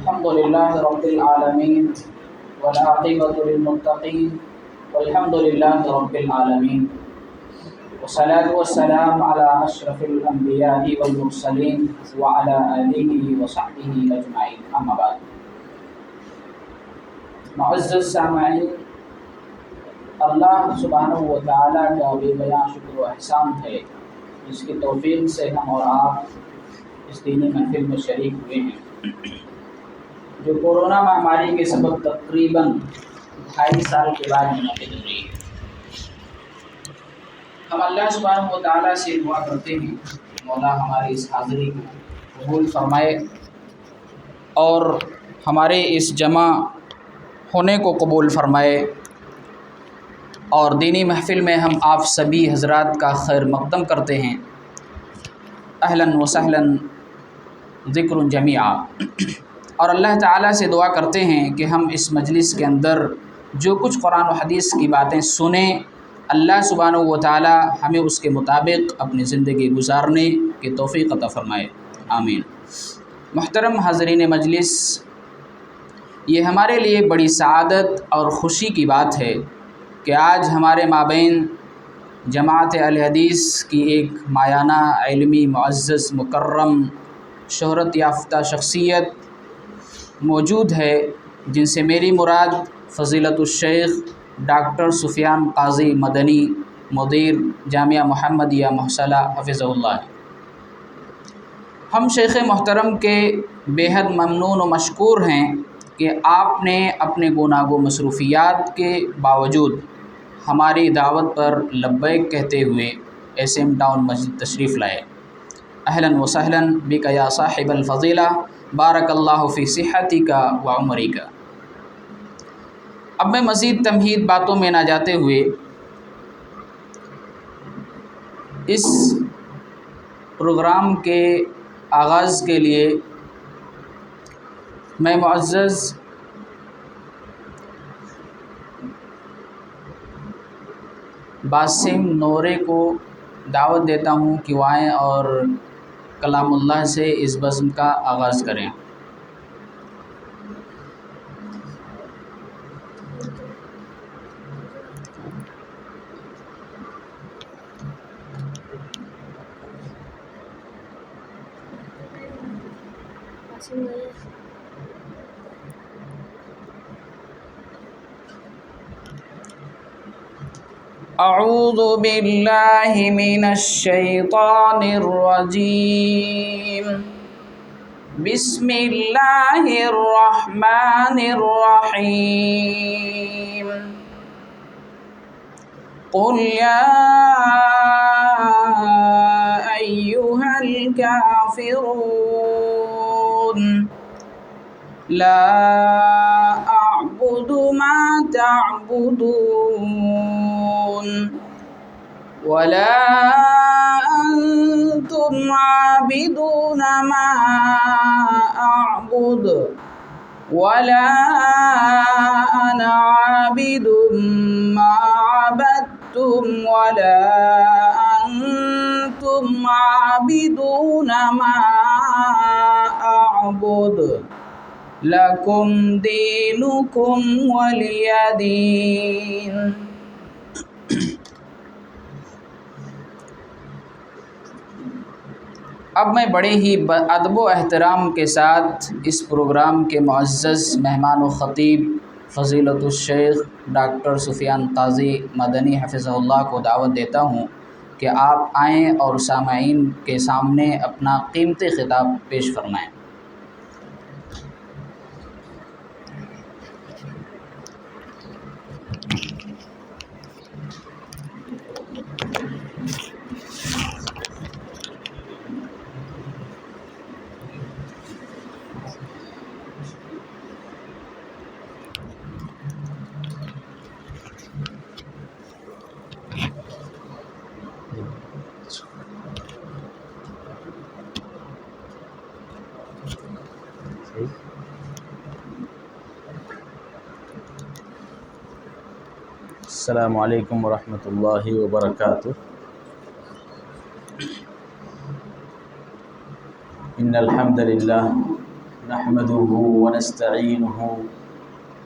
الحمد لله رب العالمين والعاقبة للمتقين والحمد لله رب العالمين والصلاة والسلام على أشرف الأنبياء والمرسلين وعلى آله وصحبه أجمعين أما بعد. معزز سامعین، اللہ سبحانہ و تعالیٰ کا بے بیان شکر و احسان ہے جس کی توفیق سے ہم اور آپ اس دینی محفل میں شریک ہوئے ہیں جو کورونا مہاماری کے سبب تقریباً 2.5 سال کے بعد منعقد ہوئی ہے۔ ہم اللہ سبحانہ و تعالیٰ سے دعا کرتے ہیں مولا ہماری اس حاضری کو قبول فرمائے اور ہمارے اس جمع ہونے کو قبول فرمائے، اور دینی محفل میں ہم آپ سبھی حضرات کا خیر مقدم کرتے ہیں۔ اہلاً و سہلاً ذکر جمیعا، اور اللہ تعالیٰ سے دعا کرتے ہیں کہ ہم اس مجلس کے اندر جو کچھ قرآن و حدیث کی باتیں سنیں، اللہ سبحانہ و تعالیٰ ہمیں اس کے مطابق اپنی زندگی گزارنے کی توفیق عطا فرمائے، آمین۔ محترم حاضرین مجلس، یہ ہمارے لیے بڑی سعادت اور خوشی کی بات ہے کہ آج ہمارے مابین جماعت اہل حدیث کی ایک مایانہ علمی معزز مکرم شہرت یافتہ شخصیت موجود ہے، جن سے میری مراد فضیلت الشیخ ڈاکٹر سفیان قاضی مدنی مدیر جامعہ محمدیہ محصلہ حفظہ اللہ ہے۔ ہم شیخ محترم کے بے حد ممنون و مشکور ہیں کہ آپ نے اپنے گناہ و مصروفیات کے باوجود ہماری دعوت پر لبیک کہتے ہوئے ایس ایم ٹاؤن مسجد تشریف لائے۔ اہلاً و سہلاً بک یا صاحب الفضیلہ، بارک اللہ فی صحتک و عمرک۔ اب میں مزید تمہید باتوں میں نہ جاتے ہوئے اس پروگرام کے آغاز کے لیے میں معزز باسم نورے کو دعوت دیتا ہوں کہ وہ آئیں اور کلام اللہ سے اس بزم کا آغاز کریں۔ اعوذ باللہ من الشیطان الرجیم، بسم اللہ الرحمن الرحیم، قل یا ایہا الکافرون لا اعبد ما تعبدون ولا انتم عابدون ما اعبد ولا انا عابد ما عبدتم ولا انتم عابدون ما اعبد لکم دینکم ولی دین۔ اب میں بڑے ہی ادب و احترام کے ساتھ اس پروگرام کے معزز مہمان و خطیب فضیلت الشیخ ڈاکٹر سفیان قاضی مدنی حفظہ اللہ کو دعوت دیتا ہوں کہ آپ آئیں اور سامعین کے سامنے اپنا قیمتی خطاب پیش فرمائیں۔ السلام علیکم ورحمۃ اللہ وبرکاتہ۔ ان الحمد للہ نحمده ونستعينه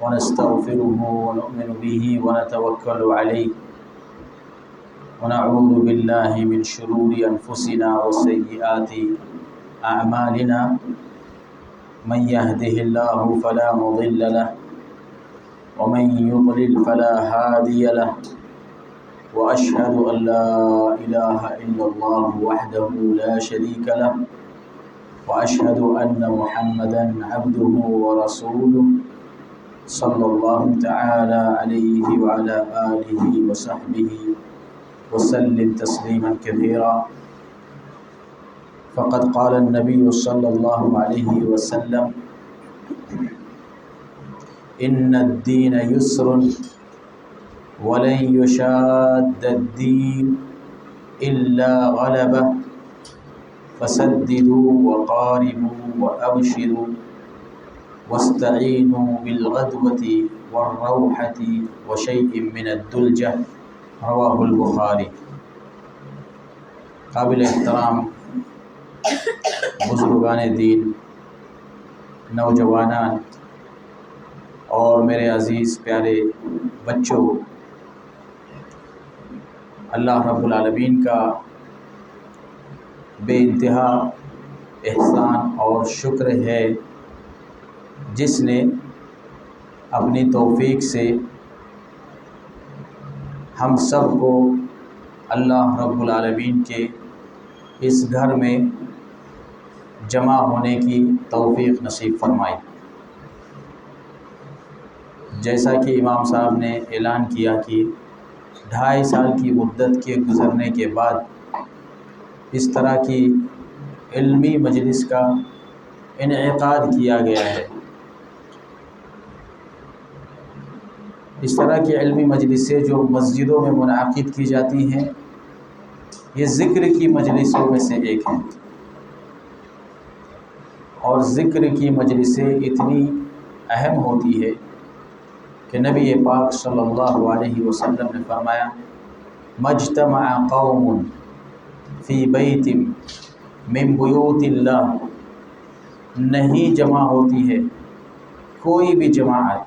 ونستغفره ونؤمن به ونتوكل عليه ونعوذ بالله من شرور أنفسنا وسيئات أعمالنا من يهده الله فلا مضل له ومن يضلل فلا هادي له وأشهد أن لا إله إلا الله وحده لا شريك له وأشهد أن محمدًا عبده ورسوله صلى الله تعالى عليه وعلى آله وصحبه وسلم تسليما كثيرا. فقد قال النبي صلى الله عليه وسلم إن الدين يسر ولن يشاد الدين إلا غلبه فسددوا وقاربوا وأبشروا واستعينوا بالغدوة والروحة وشيء من الدلجة. رواہ البخاری. قابل احترام بزرگان دین، نوجوانان اور میرے عزیز پیارے بچوں، اللہ رب العالمین کا بے انتہا احسان اور شکر ہے جس نے اپنی توفیق سے ہم سب کو اللہ رب العالمین کے اس گھر میں جمع ہونے کی توفیق نصیب فرمائی. جیسا کہ امام صاحب نے اعلان کیا کہ 2.5 سال کی مدت کے گزرنے کے بعد اس طرح کی علمی مجلس کا انعقاد کیا گیا ہے. اس طرح کی علمی مجلسیں جو مسجدوں میں منعقد کی جاتی ہیں، یہ ذکر کی مجلسوں میں سے ایک ہیں، اور ذکر کی مجلسیں اتنی اہم ہوتی ہے کہ نبی پاک صلی اللہ علیہ وسلم نے فرمایا مجتمع قوم فی بیت من بیوت اللہ، نہیں جمع ہوتی ہے کوئی بھی جماعت،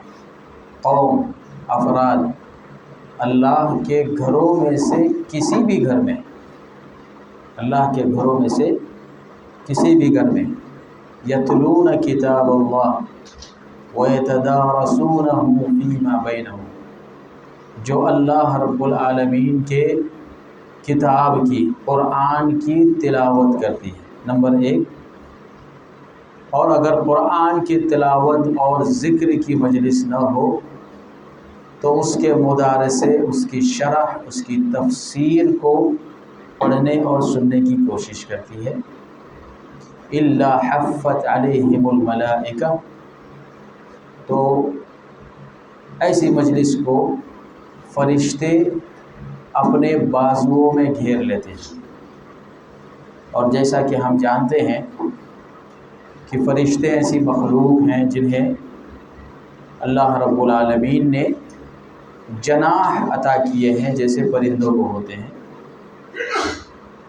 قوم، افراد اللہ کے گھروں میں سے کسی بھی گھر میں، اللہ کے گھروں میں سے کسی بھی گھر میں، یتلون کتاب اللہ ویتدارسونہ فیما بینہم، جو اللہ رب العالمین کے کتاب کی، قرآن کی تلاوت کرتی ہے، نمبر 1. اور اگر قرآن کی تلاوت اور ذکر کی مجلس نہ ہو تو اس کے مدارسے، اس کی شرح، اس کی تفسیر کو پڑھنے اور سننے کی کوشش کرتی ہے. الا حفت علیہم الملائکہ، تو ایسی مجلس کو فرشتے اپنے بازوؤں میں گھیر لیتے ہیں. اور جیسا کہ ہم جانتے ہیں کہ فرشتے ایسی مخلوق ہیں جنہیں اللہ رب العالمین نے جناح عطا کیے ہیں، جیسے پرندوں کو ہوتے ہیں.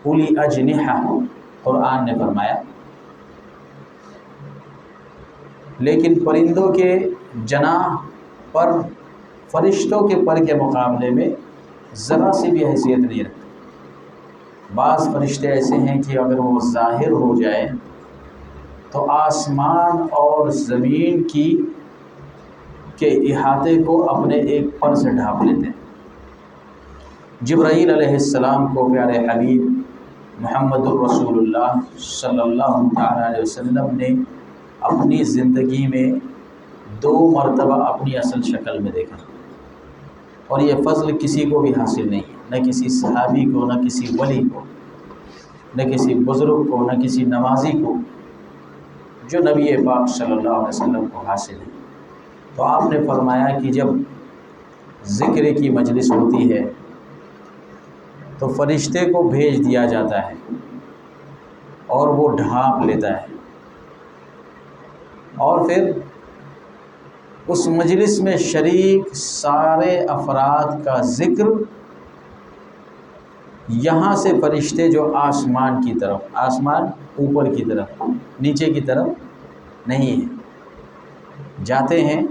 اولی اجنحہ قرآن نے فرمایا. لیکن پرندوں کے جناح پر فرشتوں کے پر کے مقابلے میں ذرا سی بھی حیثیت نہیں رکھتے. بعض فرشتے ایسے ہیں کہ اگر وہ ظاہر ہو جائے تو آسمان اور زمین کے احاطے کو اپنے ایک پر سے ڈھانپ لیتے ہیں. جبرائیل علیہ السلام کو پیارے حبیب محمد الرسول اللہ صلی اللہ تعالیٰ علیہ وسلم نے اپنی زندگی میں 2 مرتبہ اپنی اصل شکل میں دیکھا، اور یہ فضل کسی کو بھی حاصل نہیں ہے، نہ کسی صحابی کو، نہ کسی ولی کو، نہ کسی بزرگ کو، نہ کسی نمازی کو، جو نبی پاک صلی اللہ علیہ وسلم کو حاصل ہے. تو آپ نے فرمایا کہ جب ذکر کی مجلس ہوتی ہے تو فرشتے کو بھیج دیا جاتا ہے اور وہ ڈھانپ لیتا ہے، اور پھر اس مجلس میں شریک سارے افراد کا ذکر یہاں سے فرشتے جو آسمان کی طرف، آسمان اوپر کی طرف، نیچے کی طرف نہیں ہے، جاتے ہیں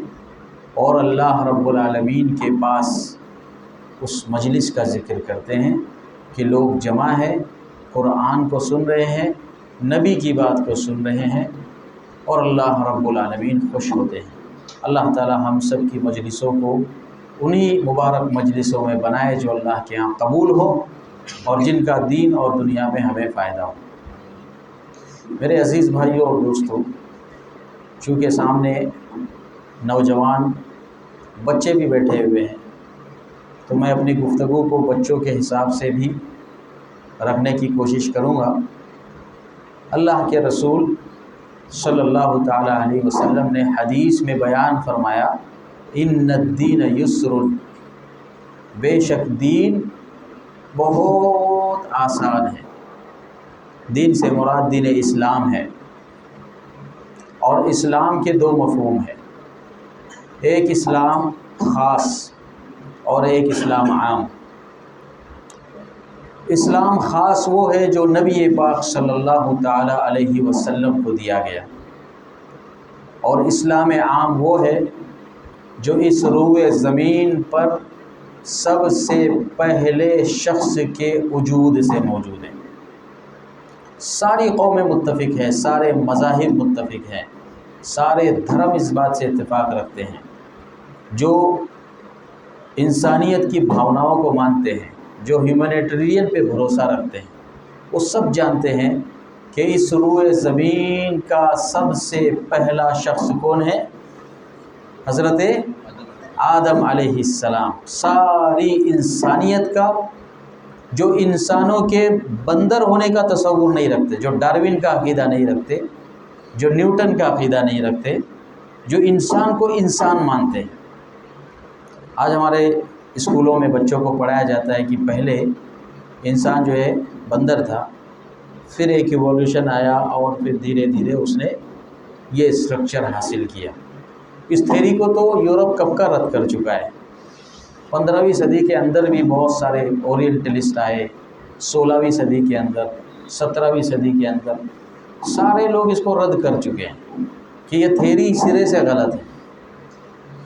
اور اللہ رب العالمین کے پاس اس مجلس کا ذکر کرتے ہیں کہ لوگ جمع ہیں، قرآن کو سن رہے ہیں، نبی کی بات کو سن رہے ہیں اور اللہ رب العالمین خوش ہوتے ہیں۔ اللہ تعالی ہم سب کی مجلسوں کو انہی مبارک مجلسوں میں بنائے جو اللہ کے ہاں قبول ہو اور جن کا دین اور دنیا میں ہمیں فائدہ ہو۔ میرے عزیز بھائیوں اور دوستوں، چونکہ سامنے نوجوان بچے بھی بیٹھے ہوئے ہیں تو میں اپنی گفتگو کو بچوں کے حساب سے بھی رکھنے کی کوشش کروں گا۔ اللہ کے رسول صلی اللہ تعالی علیہ وسلم نے حدیث میں بیان فرمایا، ان الدین یسر، بے شک دین بہت آسان ہے۔ دین سے مراد دین اسلام ہے، اور اسلام کے دو مفہوم ہیں، ایک اسلام خاص اور ایک اسلام عام۔ اسلام خاص وہ ہے جو نبی پاک صلی اللہ تعالی علیہ وسلم کو دیا گیا، اور اسلام عام وہ ہے جو اس روئے زمین پر سب سے پہلے شخص کے وجود سے موجود ہے۔ ساری قومیں متفق ہیں، سارے مذاہب متفق ہیں، سارے دھرم اس بات سے اتفاق رکھتے ہیں، جو انسانیت کی بھاوناؤں کو مانتے ہیں، جو ہیومینیٹیرین پہ بھروسہ رکھتے ہیں، وہ سب جانتے ہیں کہ اس روئے زمین کا سب سے پہلا شخص کون ہے؟ حضرت آدم علیہ السلام۔ ساری انسانیت کا، جو انسانوں کے بندر ہونے کا تصور نہیں رکھتے، جو ڈارون کا عقیدہ نہیں رکھتے، جو نیوٹن کا عقیدہ نہیں رکھتے، جو انسان کو انسان مانتے ہیں۔ آج ہمارے اسکولوں میں بچوں کو پڑھایا جاتا ہے کہ پہلے انسان جو ہے بندر تھا، پھر ایک ایوولوشن آیا اور پھر دھیرے دھیرے اس نے یہ اسٹرکچر حاصل کیا۔ اس تھیوری کو تو یورپ کب کا رد کر چکا ہے۔ 15ویں صدی کے اندر بھی بہت سارے اورینٹلسٹ آئے، 16ویں صدی کے اندر، 17ویں صدی کے اندر، سارے لوگ اس کو رد کر چکے ہیں کہ یہ تھیوری سرے سے غلط ہے۔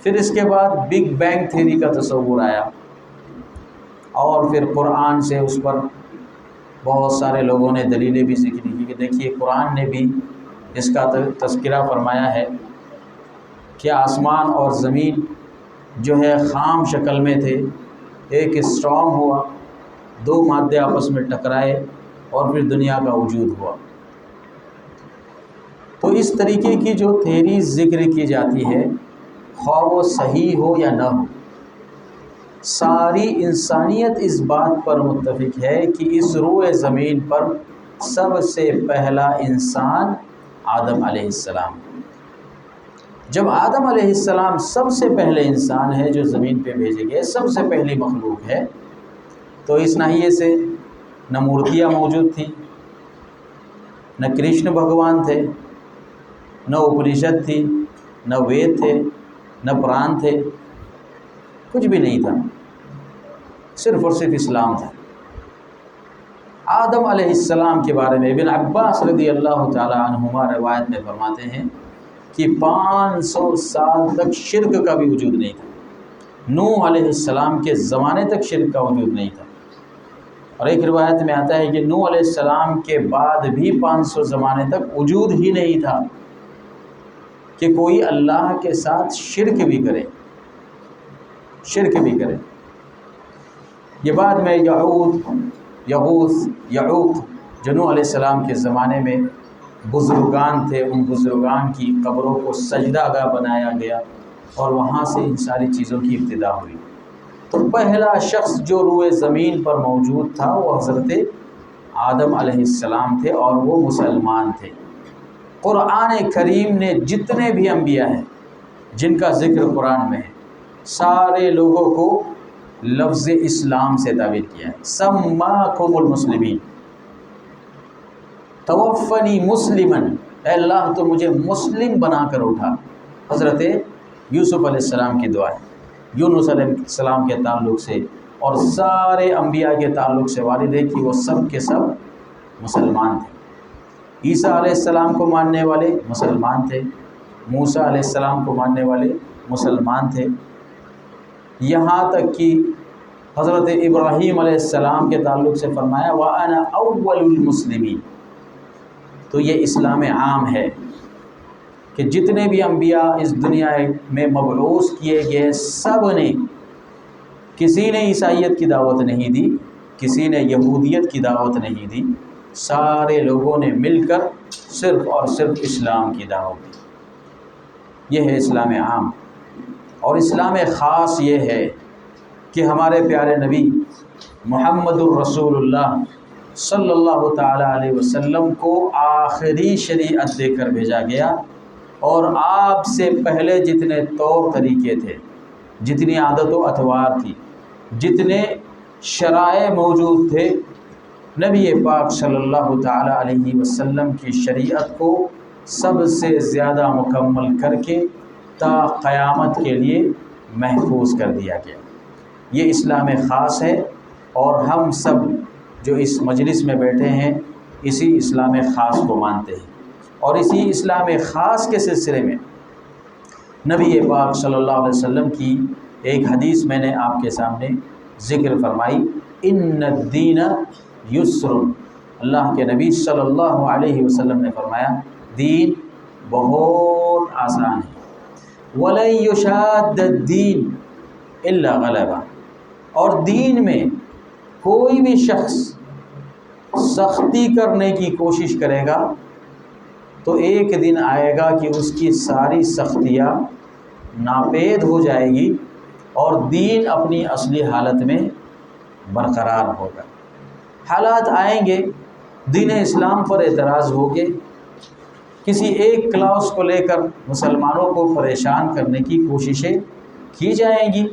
پھر اس کے بعد بگ بینگ تھیوری کا تصور آیا، اور پھر قرآن سے اس پر بہت سارے لوگوں نے دلیلیں بھی ذکر کی کہ دیکھیے قرآن نے بھی اس کا تذکرہ فرمایا ہے کہ آسمان اور زمین جو ہے خام شکل میں تھے، ایک اسٹارم ہوا، دو مادے آپس میں ٹکرائے اور پھر دنیا کا وجود ہوا۔ تو اس طریقے کی جو تھیوری ذکر کی جاتی ہے، خواہ وہ صحیح ہو یا نہ ہو، ساری انسانیت اس بات پر متفق ہے کہ اس روئے زمین پر سب سے پہلا انسان آدم علیہ السلام۔ جب آدم علیہ السلام سب سے پہلے انسان ہے جو زمین پہ بھیجے گئے، سب سے پہلی مخلوق ہے، تو اس ناحیے سے نہ مورتیاں موجود تھیں، نہ کرشن بھگوان تھے، نہ اپنشد تھی، نہ وید تھے، نہ پران تھے، کچھ بھی نہیں تھا، صرف اور صرف اسلام تھا۔ آدم علیہ السلام کے بارے میں ابن عباس رضی اللہ تعالی عنہما روایت میں فرماتے ہیں کہ 500 سال تک شرک کا بھی وجود نہیں تھا۔ نوح علیہ السلام کے زمانے تک شرک کا وجود نہیں تھا، اور ایک روایت میں آتا ہے کہ نوح علیہ السلام کے بعد بھی 500 زمانے تک وجود ہی نہیں تھا کہ کوئی اللہ کے ساتھ شرک بھی کرے، یہ بعد میں یغوث یعوق جو نوح علیہ السلام کے زمانے میں بزرگان تھے، ان بزرگان کی قبروں کو سجدہ گاہ بنایا گیا اور وہاں سے ان ساری چیزوں کی ابتدا ہوئی۔ تو پہلا شخص جو روئے زمین پر موجود تھا وہ حضرت آدم علیہ السلام تھے، اور وہ مسلمان تھے۔ قرآن کریم نے جتنے بھی انبیاء ہیں جن کا ذکر قرآن میں ہے، سارے لوگوں کو لفظ اسلام سے تعبیر کیا ہے۔ سماکم المسلمین، توفنی مسلمن، اے اللہ تو مجھے مسلم بنا کر اٹھا۔ حضرت یوسف علیہ السلام کی دعا ہے، یونس علیہ السلام کے تعلق سے اور سارے انبیاء کے تعلق سے وارد ہے کہ وہ سب کے سب مسلمان تھے۔ عیسیٰ علیہ السلام کو ماننے والے مسلمان تھے، موسیٰ علیہ السلام کو ماننے والے مسلمان تھے، یہاں تک کہ حضرت ابراہیم علیہ السلام کے تعلق سے فرمایا وَأَنَا أَوَّلُ الْمُسْلِمِينَ۔ تو یہ اسلام عام ہے کہ جتنے بھی انبیاء اس دنیا میں مبعوث کیے گئے سب نے، کسی نے عیسائیت کی دعوت نہیں دی، کسی نے یہودیت کی دعوت نہیں دی، سارے لوگوں نے مل کر صرف اور صرف اسلام کی دعوت دی۔ یہ ہے اسلام عام۔ اور اسلام خاص یہ ہے کہ ہمارے پیارے نبی محمد الرسول اللہ صلی اللہ تعالیٰ علیہ وسلم کو آخری شریعت دے کر بھیجا گیا، اور آپ سے پہلے جتنے طور طریقے تھے، جتنی عادت و اطوار تھی، جتنے شرائع موجود تھے، نبی پاک صلی اللہ تعالیٰ علیہ وسلم کی شریعت کو سب سے زیادہ مکمل کر کے تا قیامت کے لیے محفوظ کر دیا گیا۔ یہ اسلام خاص ہے، اور ہم سب جو اس مجلس میں بیٹھے ہیں اسی اسلام خاص کو مانتے ہیں۔ اور اسی اسلام خاص کے سلسلے میں نبی پاک صلی اللہ علیہ وسلم کی ایک حدیث میں نے آپ کے سامنے ذکر فرمائی، ان الدین یسر۔ اللہ کے نبی صلی اللہ علیہ وسلم نے فرمایا دین بہت آسان ہے، وَلَن يُشَادَّ الدِّينَ إِلَّا غَلَبَهُ۔ اور دین میں کوئی بھی شخص سختی کرنے کی کوشش کرے گا تو ایک دن آئے گا کہ اس کی ساری سختیاں ناپید ہو جائے گی، اور دین اپنی اصلی حالت میں برقرار ہوگا۔ حالات آئیں گے، دین اسلام پر اعتراض ہوگے، کسی ایک کلاس کو لے کر مسلمانوں کو پریشان کرنے کی کوششیں کی جائیں گی۔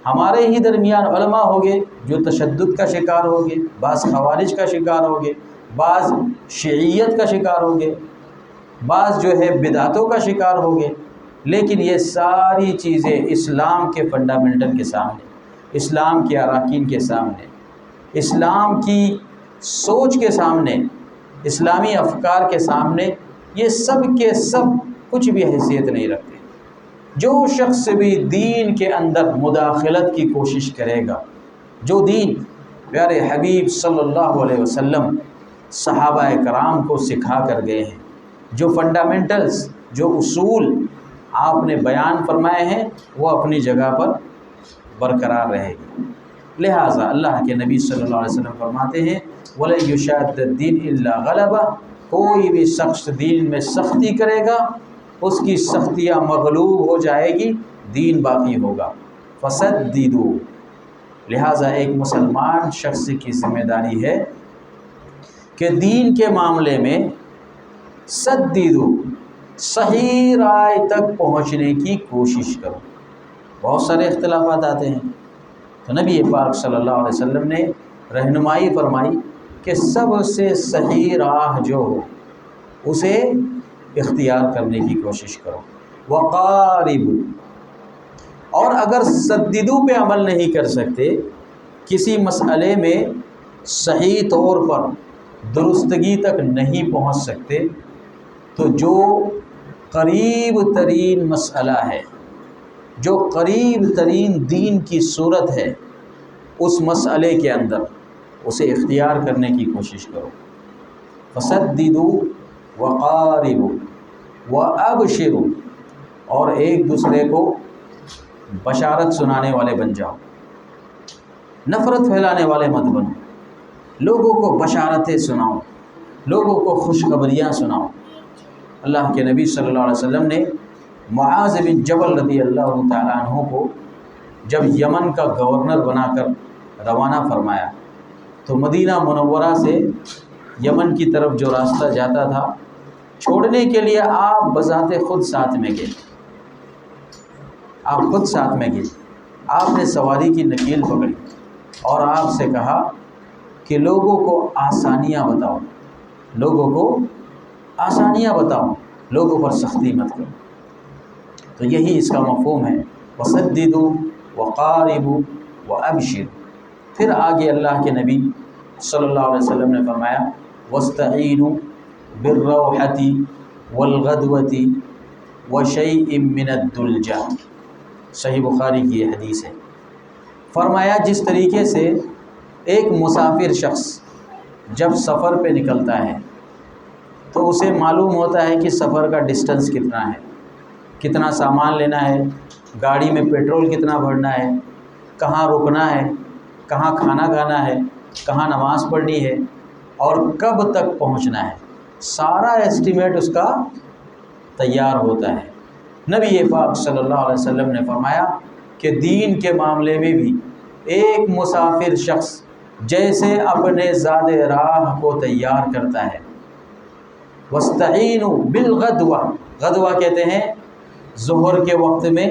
ہمارے ہی درمیان علماء ہوگے جو تشدد کا شکار ہوگے، بعض خوارج کا شکار ہوگے، بعض شیعیت کا شکار ہوگے، بعض جو ہے بدعتوں کا شکار ہوگے، لیکن یہ ساری چیزیں اسلام کے فنڈامنٹل کے سامنے، اسلام کے اراکین کے سامنے، اسلام کی سوچ کے سامنے، اسلامی افکار کے سامنے، یہ سب کے سب کچھ بھی حیثیت نہیں رکھتے۔ جو شخص بھی دین کے اندر مداخلت کی کوشش کرے گا، جو دین پیارے حبیب صلی اللہ علیہ وسلم صحابہ کرام کو سکھا کر گئے ہیں، جو فنڈامنٹلز، جو اصول آپ نے بیان فرمائے ہیں، وہ اپنی جگہ پر برقرار رہے گی۔ لہٰذا اللہ کے نبی صلی اللہ علیہ وسلم فرماتے ہیں وَلَن يُشَادَّ الدِّينَ إِلَّا غَلَبَهُ۔ کوئی بھی شخص دین میں سختی کرے گا، اس کی سختیاں مغلوب ہو جائے گی، دین باقی ہوگا۔ فَسَدِّدُوا۔ لہٰذا ایک مسلمان شخص کی ذمہ داری ہے کہ دین کے معاملے میں سدیدو، صحیح رائے تک پہنچنے کی کوشش کرو۔ بہت سارے اختلافات آتے ہیں، تو نبی پاک صلی اللہ علیہ وسلم نے رہنمائی فرمائی کہ سب سے صحیح راہ جو ہو اسے اختیار کرنے کی کوشش کرو۔ وقاربوا۔ اور اگر سدیدو پہ عمل نہیں کر سکتے، کسی مسئلے میں صحیح طور پر درستگی تک نہیں پہنچ سکتے، تو جو قریب ترین مسئلہ ہے، جو قریب ترین دین کی صورت ہے، اس مسئلے کے اندر اسے اختیار کرنے کی کوشش کرو۔ فسددوا وقاربوا وابشروا۔ اور ایک دوسرے کو بشارت سنانے والے بن جاؤ، نفرت پھیلانے والے مت بنو، لوگوں کو بشارتیں سناؤ، لوگوں کو خوشخبریاں سناؤ۔ اللہ کے نبی صلی اللہ علیہ وسلم نے معاذ بن جبل رضی اللہ تعالیٰ عنہ کو جب یمن کا گورنر بنا کر روانہ فرمایا، تو مدینہ منورہ سے یمن کی طرف جو راستہ جاتا تھا چھوڑنے کے لیے آپ بذات خود ساتھ میں گئے، آپ خود ساتھ میں گئے، آپ نے سواری کی نکیل پکڑی اور آپ سے کہا کہ لوگوں کو آسانیاں بتاؤ، لوگوں کو آسانیاں بتاؤ، لوگوں پر سختی مت کرو۔ تو یہی اس کا مفہوم ہے، وسددوا وقاربوا وابشروا۔ پھر آگے اللہ کے نبی صلی اللہ علیہ وسلم نے فرمایا واستعینوا بالروحۃ والغدوۃ وشیء من الدلجہ، صحیح بخاری کی یہ حدیث ہے۔ فرمایا جس طریقے سے ایک مسافر شخص جب سفر پہ نکلتا ہے تو اسے معلوم ہوتا ہے کہ سفر کا ڈسٹنس کتنا ہے، کتنا سامان لینا ہے، گاڑی میں پیٹرول کتنا بھرنا ہے، کہاں رکنا ہے، کہاں کھانا کھانا ہے، کہاں نماز پڑھنی ہے اور کب تک پہنچنا ہے، سارا ایسٹیمیٹ اس کا تیار ہوتا ہے۔ نبی پاک صلی اللہ علیہ وسلم نے فرمایا کہ دین کے معاملے میں بھی ایک مسافر شخص جیسے اپنے زاد راہ کو تیار کرتا ہے، وَاسْتَعِينُوا بِالْغَدْوَةِ، غدوہ کہتے ہیں ظہر کے وقت میں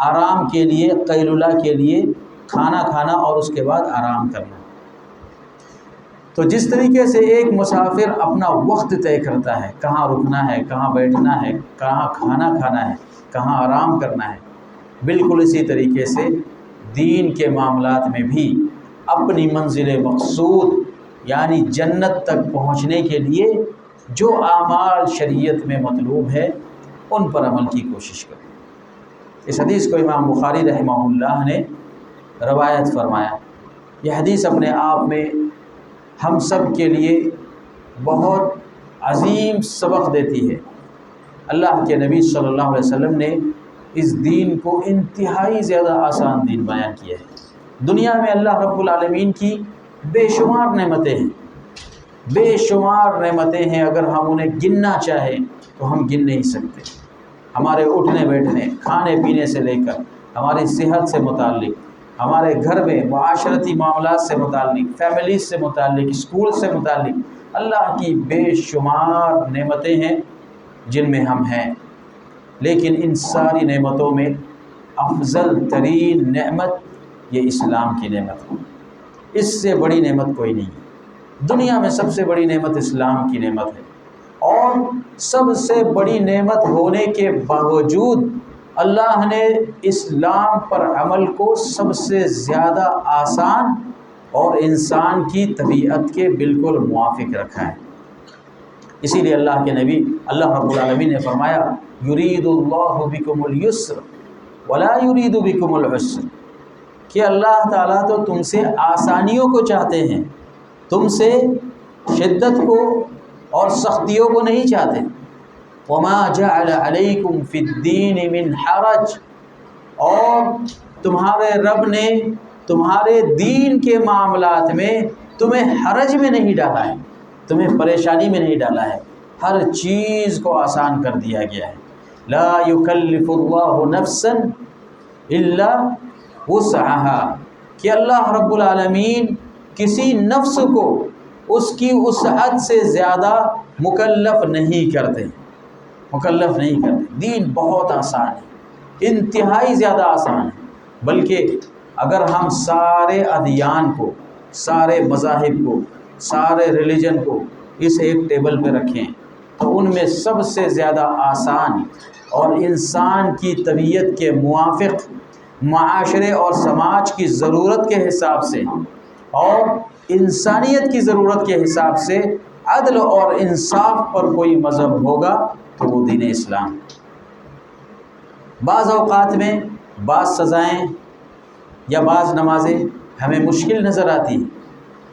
آرام کے لیے، قیلولہ کے لیے کھانا کھانا اور اس کے بعد آرام کرنا۔ تو جس طریقے سے ایک مسافر اپنا وقت طے کرتا ہے، کہاں رکنا ہے، کہاں بیٹھنا ہے، کہاں کھانا کھانا ہے، کہاں آرام کرنا ہے، بالکل اسی طریقے سے دین کے معاملات میں بھی اپنی منزل مقصود یعنی جنت تک پہنچنے کے لیے جو اعمال شریعت میں مطلوب ہے ان پر عمل کی کوشش کریں۔ اس حدیث کو امام بخاری رحمہ اللہ نے روایت فرمایا۔ یہ حدیث اپنے آپ میں ہم سب کے لیے بہت عظیم سبق دیتی ہے۔ اللہ کے نبی صلی اللہ علیہ وسلم نے اس دین کو انتہائی زیادہ آسان دین بیان کیا ہے۔ دنیا میں اللہ رب العالمین کی بے شمار نعمتیں ہیں، بے شمار نعمتیں ہیں، اگر ہم انہیں گننا چاہیں تو ہم گن نہیں سکتے۔ ہمارے اٹھنے بیٹھنے، کھانے پینے سے لے کر ہماری صحت سے متعلق، ہمارے گھر میں معاشرتی معاملات سے متعلق، فیملیز سے متعلق، اسکول سے متعلق اللہ کی بے شمار نعمتیں ہیں جن میں ہم ہیں۔ لیکن ان ساری نعمتوں میں افضل ترین نعمت یہ اسلام کی نعمت ہے۔ اس سے بڑی نعمت کوئی نہیں ہے۔ دنیا میں سب سے بڑی نعمت اسلام کی نعمت ہے، اور سب سے بڑی نعمت ہونے کے باوجود اللہ نے اسلام پر عمل کو سب سے زیادہ آسان اور انسان کی طبیعت کے بالکل موافق رکھا ہے۔ اسی لیے اللہ کے نبی اللہ رب العالمین نے فرمایا یرید اللہ بکم اليسر ولا یرید بکم العسر، کہ اللہ تعالیٰ تو تم سے آسانیوں کو چاہتے ہیں، تم سے شدت کو اور سختیوں کو نہیں چاہتے۔ وما جعل علیکم فی الدین من حرج، اور تمہارے رب نے تمہارے دین کے معاملات میں تمہیں حرج میں نہیں ڈالا ہے، تمہیں پریشانی میں نہیں ڈالا ہے، ہر چیز کو آسان کر دیا گیا ہے۔ لا یکلف اللہ نفسا الا وسعها، کہ اللہ رب العالمین کسی نفس کو اس کی وسعت سے زیادہ مکلف نہیں کرتے، مکلف نہیں کرتے۔ دین بہت آسان ہے، انتہائی زیادہ آسان ہے، بلکہ اگر ہم سارے ادیان کو، سارے مذاہب کو، سارے ریلیجن کو اس ایک ٹیبل پہ رکھیں تو ان میں سب سے زیادہ آسان اور انسان کی طبیعت کے موافق، معاشرے اور سماج کی ضرورت کے حساب سے اور انسانیت کی ضرورت کے حساب سے عدل اور انصاف پر کوئی مذہب ہوگا تو وہ دین اسلام۔ بعض اوقات میں بعض سزائیں یا بعض نمازیں ہمیں مشکل نظر آتی ہیں،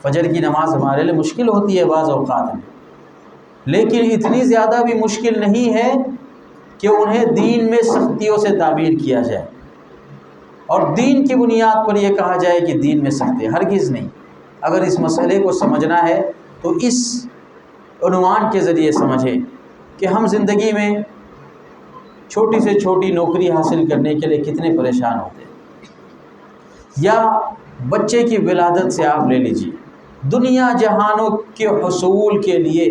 فجر کی نماز ہمارے لیے مشکل ہوتی ہے بعض اوقات میں، لیکن اتنی زیادہ بھی مشکل نہیں ہے کہ انہیں دین میں سختیوں سے تعبیر کیا جائے اور دین کی بنیاد پر یہ کہا جائے کہ دین میں سختی، ہرگز نہیں۔ اگر اس مسئلے کو سمجھنا ہے تو اس عنوان کے ذریعے سمجھیں کہ ہم زندگی میں چھوٹی سے چھوٹی نوکری حاصل کرنے کے لیے کتنے پریشان ہوتے ہیں، یا بچے کی ولادت سے آپ لے لیجیے، دنیا جہانوں کے حصول کے لیے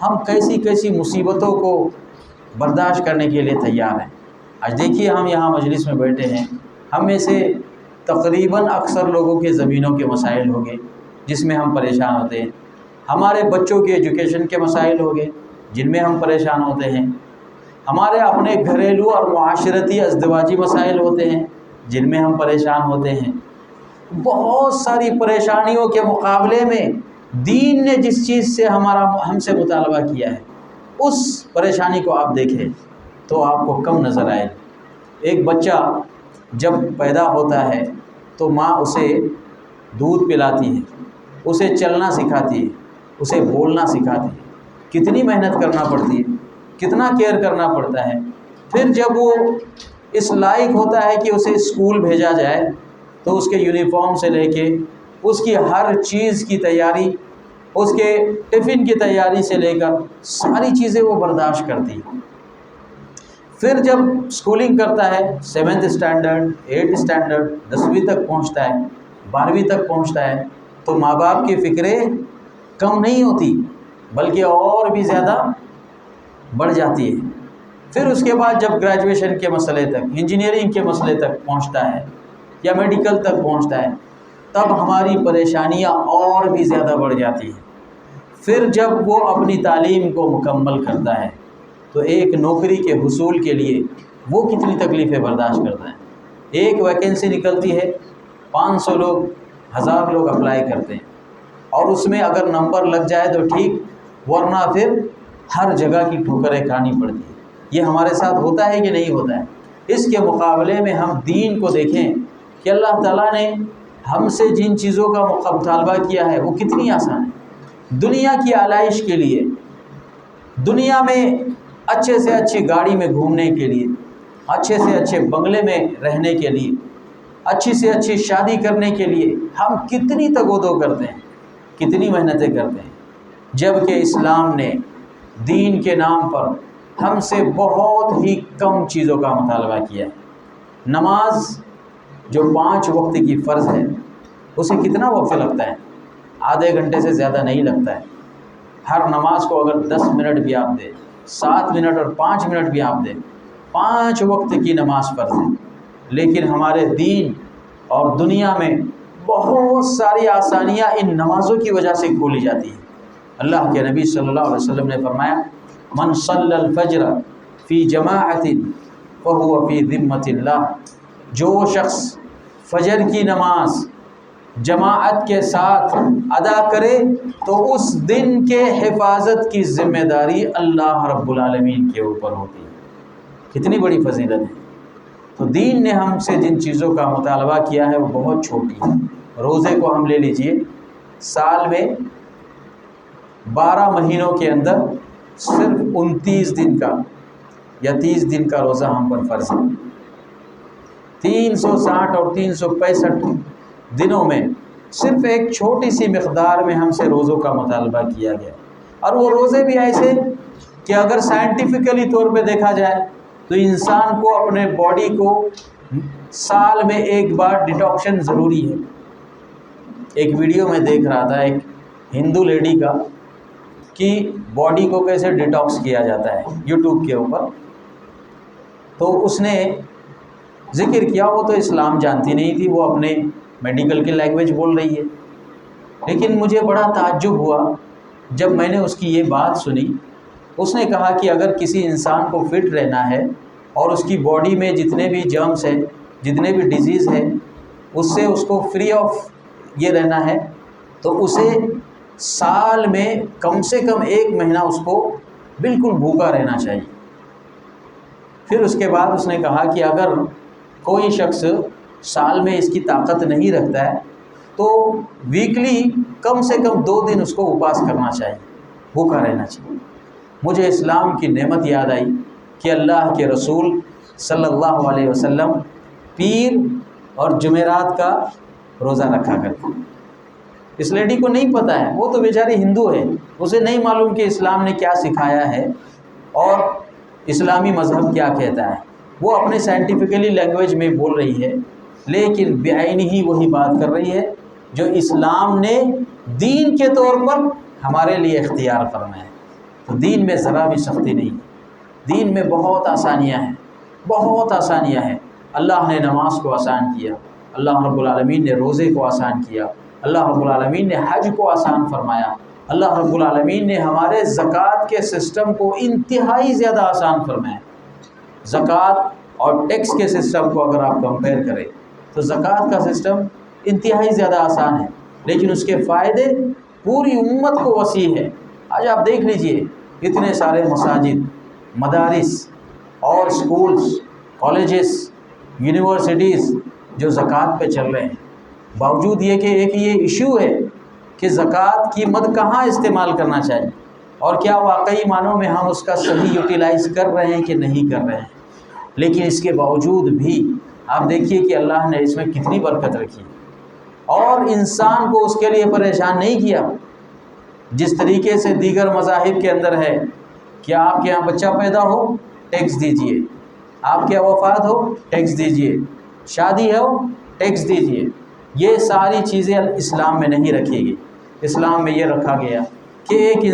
ہم کیسی کیسی مصیبتوں کو برداشت کرنے کے لیے تیار ہیں۔ آج دیکھیے ہم یہاں مجلس میں بیٹھے ہیں، ہم میں سے تقریباً اکثر لوگوں کے زمینوں کے مسائل ہوں گے جس میں ہم پریشان ہوتے ہیں، ہمارے بچوں کے ایجوکیشن کے مسائل ہوں گے جن میں ہم پریشان ہوتے ہیں، ہمارے اپنے گھریلو اور معاشرتی ازدواجی مسائل ہوتے ہیں جن میں ہم پریشان ہوتے ہیں۔ بہت ساری پریشانیوں کے مقابلے میں دین نے جس چیز سے ہم سے مطالبہ کیا ہے اس پریشانی کو آپ دیکھیں تو آپ کو کم نظر آئے گی۔ ایک بچہ جب پیدا ہوتا ہے تو ماں اسے دودھ پلاتی ہے، اسے چلنا سکھاتی ہے، اسے بولنا سکھاتی ہے، کتنی محنت کرنا پڑتی ہے، کتنا کیئر کرنا پڑتا ہے۔ پھر جب وہ اس لائق ہوتا ہے کہ اسے اسکول بھیجا جائے تو اس کے یونیفارم سے لے کے اس کی ہر چیز کی تیاری، اس کے ٹفن کی تیاری سے لے کر ساری چیزیں وہ برداشت کرتی ہے۔ پھر جب اسکولنگ کرتا ہے 7th اسٹینڈرڈ 8th اسٹینڈرڈ 10ویں تک پہنچتا ہے 12ویں تک پہنچتا ہے تو ماں باپ کی فکریں کم نہیں ہوتی بلکہ اور بھی زیادہ بڑھ جاتی ہے۔ پھر اس کے بعد جب گریجویشن کے مسئلے تک، انجینئرنگ کے مسئلے تک پہنچتا ہے یا میڈیکل تک پہنچتا ہے تب ہماری پریشانیاں اور بھی زیادہ بڑھ جاتی ہیں۔ پھر جب وہ اپنی تعلیم کو مکمل کرتا ہے تو ایک نوکری کے حصول کے لیے وہ کتنی تکلیفیں برداشت کرتا ہے۔ ایک ویکنسی نکلتی ہے، 500 لوگ 1000 لوگ اپلائی کرتے ہیں اور اس میں اگر نمبر لگ جائے تو ٹھیک، ورنہ پھر ہر جگہ کی ٹھوکریں کھانی پڑتی ہیں۔ یہ ہمارے ساتھ ہوتا ہے کہ نہیں ہوتا ہے؟ اس کے مقابلے میں ہم دین کو دیکھیں کہ اللہ تعالیٰ نے ہم سے جن چیزوں کا مطالبہ کیا ہے وہ کتنی آسان ہے۔ دنیا کی آلائش کے لیے، دنیا میں اچھے سے اچھی گاڑی میں گھومنے کے لیے، اچھے سے اچھے بنگلے میں رہنے کے لیے، اچھی سے اچھی شادی کرنے کے لیے ہم کتنی تگ و دو کرتے ہیں، کتنی محنتیں کرتے ہیں، جبکہ اسلام نے دین کے نام پر ہم سے بہت ہی کم چیزوں کا مطالبہ کیا ہے۔ نماز جو 5 وقت کی فرض ہے اسے کتنا وقت لگتا ہے؟ آدھے گھنٹے سے زیادہ نہیں لگتا ہے۔ ہر نماز کو اگر 10 منٹ بھی آپ دیں، 7 منٹ اور 5 منٹ بھی آپ دیں، 5 وقت کی نماز فرض ہے۔ لیکن ہمارے دین اور دنیا میں بہت ساری آسانیاں ان نمازوں کی وجہ سے کھولی جاتی ہیں۔ اللہ کے نبی صلی اللہ علیہ وسلم نے فرمایا، من صلی الفجر فی جماعت فہو فی ذمۃ اللہ، جو شخص فجر کی نماز جماعت کے ساتھ ادا کرے تو اس دن کے حفاظت کی ذمہ داری اللہ رب العالمین کے اوپر ہوتی ہے۔ کتنی بڑی فضیلت ہے۔ تو دین نے ہم سے جن چیزوں کا مطالبہ کیا ہے وہ بہت چھوٹی ہے۔ روزے کو ہم لے لیجئے، سال میں 12 مہینوں کے اندر صرف 29 دن کا یا 30 دن کا روزہ ہم پر فرض ہے۔ 360 اور 365 دنوں میں صرف ایک چھوٹی سی مقدار میں ہم سے روزوں کا مطالبہ کیا گیا، اور وہ روزے بھی ایسے کہ اگر سائنٹیفکلی طور پہ دیکھا جائے تو انسان کو اپنے باڈی کو سال میں ایک بار ڈیٹاکشن ضروری ہے۔ ایک ویڈیو میں دیکھ رہا تھا ایک ہندو لیڈی کا کہ باڈی کو کیسے ڈیٹاکس کیا جاتا ہے یوٹیوب کے اوپر، تو اس نے ذکر کیا وہ تو اسلام جانتی نہیں تھی، وہ اپنے میڈیکل کی لینگویج بول رہی ہے، لیکن مجھے بڑا تعجب ہوا جب میں نے اس کی یہ بات سنی۔ اس نے کہا کہ اگر کسی انسان کو فٹ رہنا ہے اور اس کی باڈی میں جتنے بھی جرمز ہیں، جتنے بھی ڈیزیز ہیں، اس سے اس کو فری آف یہ رہنا ہے تو اسے سال میں کم سے کم 1 مہینہ اس کو بالکل بھوکا رہنا چاہیے۔ پھر اس کے بعد اس نے کہا کہ اگر کوئی شخص سال میں اس کی طاقت نہیں رکھتا ہے تو ویکلی کم سے کم 2 دن اس کو اپواس کرنا چاہیے، بھوکا رہنا چاہیے۔ مجھے اسلام کی نعمت یاد آئی کہ اللہ کے رسول صلی اللہ علیہ وسلم پیر اور جمعرات کا روزہ رکھا کرتے۔ اس لیڈی کو نہیں پتہ ہے، وہ تو بیچاری ہندو ہے، اسے نہیں معلوم کہ اسلام نے کیا سکھایا ہے اور اسلامی مذہب کیا کہتا ہے۔ وہ اپنے سائنٹیفکلی لینگویج میں بول رہی ہے، لیکن بعین ہی وہی بات کر رہی ہے جو اسلام نے دین کے طور پر ہمارے لیے اختیار فرمایا ہے۔ تو دین میں ذرا بھی سختی نہیں، دین میں بہت آسانیاں ہیں، بہت آسانیاں ہیں۔ اللہ نے نماز کو آسان کیا، اللہ رب العالمین نے روزے کو آسان کیا، اللہ رب العالمین نے حج کو آسان فرمایا، اللہ رب العالمین نے ہمارے زکوٰۃ کے سسٹم کو انتہائی زیادہ آسان فرمایا۔ زکوٰۃ اور ٹیکس کے سسٹم کو اگر آپ کمپیئر کریں تو زکوٰۃ کا سسٹم انتہائی زیادہ آسان ہے، لیکن اس کے فائدے پوری امت کو وسیع ہے۔ آج آپ دیکھ لیجئے اتنے سارے مساجد، مدارس، اور اسکولس، کالجز، یونیورسٹیز جو زکوٰۃ پہ چل رہے ہیں، باوجود یہ کہ ایک یہ ایشو ہے کہ زکوٰۃ کی مد کہاں استعمال کرنا چاہیے اور کیا واقعی معنوں میں ہم اس کا صحیح یوٹیلائز کر رہے ہیں کہ نہیں کر رہے ہیں، لیکن اس کے باوجود بھی آپ دیکھیے کہ اللہ نے اس میں کتنی برکت رکھی اور انسان کو اس کے لیے پریشان نہیں کیا۔ جس طریقے سے دیگر مذاہب کے اندر ہے کہ آپ کے یہاں بچہ پیدا ہو ٹیکس دیجئے، آپ کے یہاں وفات ہو ٹیکس دیجئے، شادی ہو ٹیکس دیجئے، یہ ساری چیزیں اسلام میں نہیں رکھی گئی۔ اسلام میں یہ رکھا گیا کہ ایک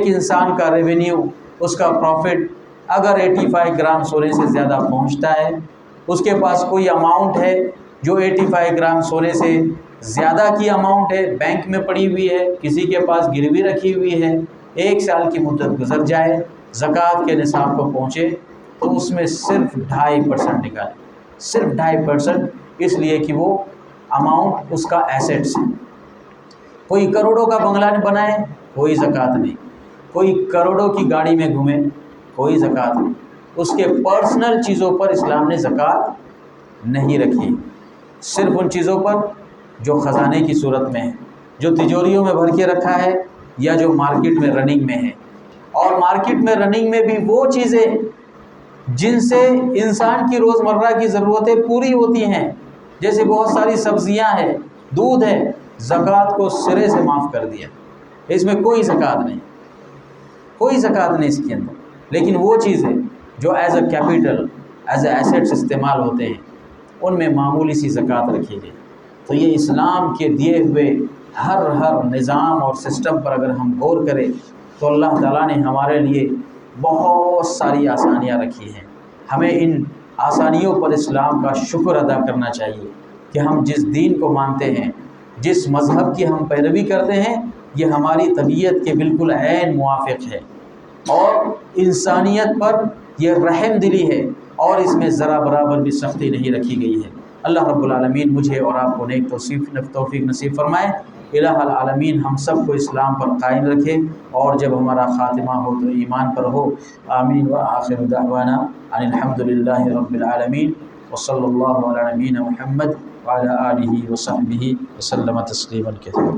انسان کا ریونیو، اس کا پروفٹ اگر 85 گرام سونے سے زیادہ پہنچتا ہے، اس کے پاس کوئی اماؤنٹ ہے جو 85 گرام سونے سے زیادہ کی اماؤنٹ ہے، بینک میں پڑی ہوئی ہے، کسی کے پاس گروی رکھی ہوئی ہے، 1 سال کی مدت گزر جائے، زکوٰۃ کے نصاب کو پہنچے تو اس میں صرف 2.5% نکالے، صرف 2.5%، اس لیے کہ وہ اماؤنٹ اس کا ایسیٹس ہے۔ کوئی کروڑوں کا بنگلہ بنائے کوئی زکوٰۃ نہیں، کوئی کروڑوں کی گاڑی میں گھومے کوئی زکوٰۃ نہیں، اس کے پرسنل چیزوں پر اسلام نے زکوٰۃ نہیں رکھی، صرف ان چیزوں پر جو خزانے کی صورت میں ہے، جو تجوریوں میں بھر کے رکھا ہے یا جو مارکیٹ میں رننگ میں ہے۔ اور مارکیٹ میں رننگ میں بھی وہ چیزیں جن سے انسان کی روزمرہ کی ضرورتیں پوری ہوتی ہیں، جیسے بہت ساری سبزیاں ہیں، دودھ ہے، زکوٰۃ کو سرے سے معاف کر دیا، اس میں کوئی زکوٰۃ نہیں، کوئی زکوٰۃ نہیں اس کے اندر۔ لیکن وہ چیزیں جو as A capital, as a assets استعمال ہوتے ہیں، ان میں معمولی سی زکوٰۃ رکھی گئی۔ تو یہ اسلام کے دیے ہوئے ہر نظام اور سسٹم پر اگر ہم غور کریں تو اللہ تعالیٰ نے ہمارے لیے بہت ساری آسانیاں رکھی ہیں۔ ہمیں ان آسانیوں پر اسلام کا شکر ادا کرنا چاہیے کہ ہم جس دین کو مانتے ہیں، جس مذہب کی ہم پیروی کرتے ہیں، یہ ہماری طبیعت کے بالکل عین موافق ہے اور انسانیت پر یہ رحم دلی ہے اور اس میں ذرا برابر بھی سختی نہیں رکھی گئی ہے۔ اللہ رب العالمین مجھے اور آپ کو نیک توفیق نصیب فرمائے۔ الہ العالمین ہم سب کو اسلام پر قائم رکھے اور جب ہمارا خاتمہ ہو تو ایمان پر ہو۔ آمین وآخر دعوانا ان الحمد للہ رب العالمین وصلی اللہ علی نبینا محمد وعلی آلہ وصحبہ وسلم تسلیما کثیرا۔